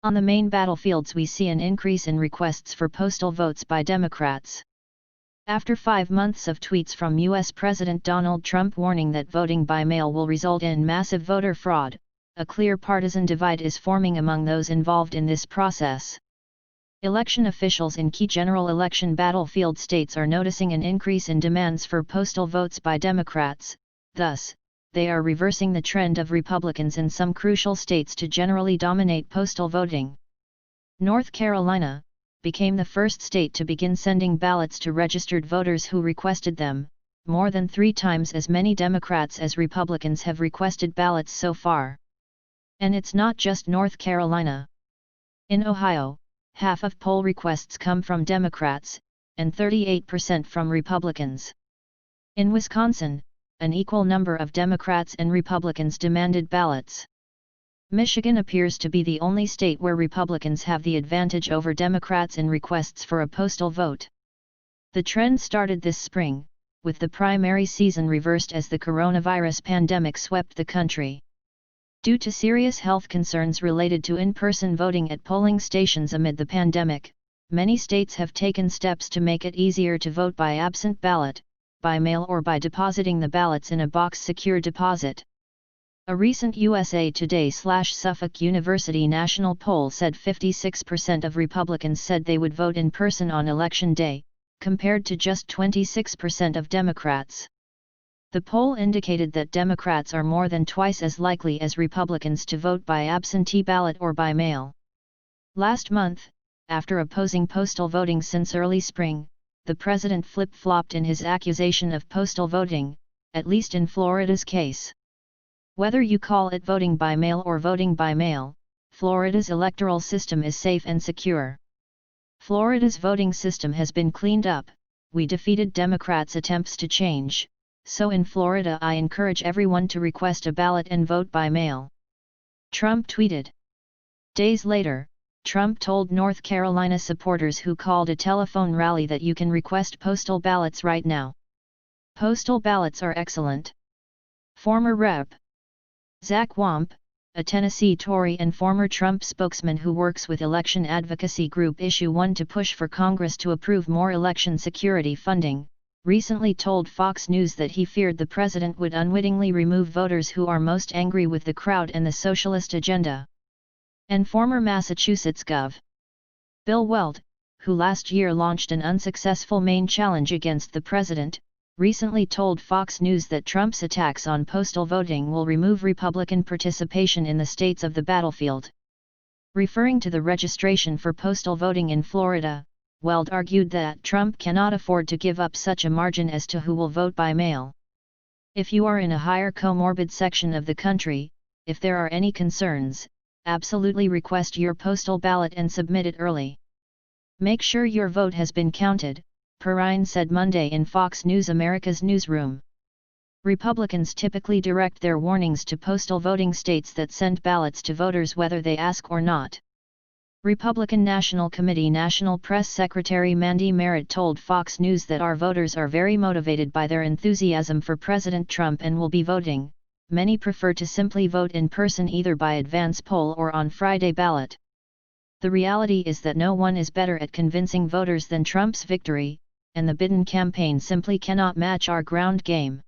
On the main battlefields we see an increase in requests for postal votes by Democrats. After 5 months of tweets from U.S. President Donald Trump warning that voting by mail will result in massive voter fraud, a clear partisan divide is forming among those involved in this process. Election officials in key general election battlefield states are noticing an increase in demands for postal votes by Democrats, thus, they are reversing the trend of Republicans in some crucial states to generally dominate postal voting. North Carolina became the first state to begin sending ballots to registered voters who requested them. More than 3 times as many Democrats as Republicans have requested ballots so far. And it's not just North Carolina. In Ohio, half of poll requests come from Democrats, and 38% from Republicans. In Wisconsin, an equal number of Democrats and Republicans demanded ballots. Michigan appears to be the only state where Republicans have the advantage over Democrats in requests for a postal vote. The trend started this spring, with the primary season reversed as the coronavirus pandemic swept the country. Due to serious health concerns related to in-person voting at polling stations amid the pandemic, many states have taken steps to make it easier to vote by absent ballot, by mail or by depositing the ballots in a box-secure deposit. A recent USA Today/Suffolk University national poll said 56% of Republicans said they would vote in person on Election Day, compared to just 26% of Democrats. The poll indicated that Democrats are more than twice as likely as Republicans to vote by absentee ballot or by mail. Last month, after opposing postal voting since early spring, the president flip-flopped in his accusation of postal voting, at least in Florida's case. Whether you call it voting by mail or voting by mail, Florida's electoral system is safe and secure. Florida's voting system has been cleaned up. We defeated Democrats' attempts to change, so in Florida I encourage everyone to request a ballot and vote by mail. Trump tweeted. Days later, Trump told North Carolina supporters who called a telephone rally that you can request postal ballots right now. Postal ballots are excellent. Former Rep. Zach Wamp, a Tennessee Tory and former Trump spokesman who works with election advocacy group Issue 1 to push for Congress to approve more election security funding, recently told Fox News that he feared the president would unwittingly remove voters who are most angry with the crowd and the socialist agenda. And former Massachusetts Gov. Bill Weld, who last year launched an unsuccessful Maine challenge against the president, recently told Fox News that Trump's attacks on postal voting will remove Republican participation in the states of the battlefield. Referring to the registration for postal voting in Florida, Weld argued that Trump cannot afford to give up such a margin as to who will vote by mail. If you are in a higher comorbid section of the country, if there are any concerns, absolutely request your postal ballot and submit it early. Make sure your vote has been counted, Perrine said Monday in Fox News America's newsroom. Republicans typically direct their warnings to postal voting states that send ballots to voters whether they ask or not. Republican National Committee National Press Secretary Mandy Merritt told Fox News that our voters are very motivated by their enthusiasm for President Trump and will be voting. Many prefer to simply vote in person either by advance poll or on Friday ballot. The reality is that no one is better at convincing voters than Trump's victory, and the Biden campaign simply cannot match our ground game.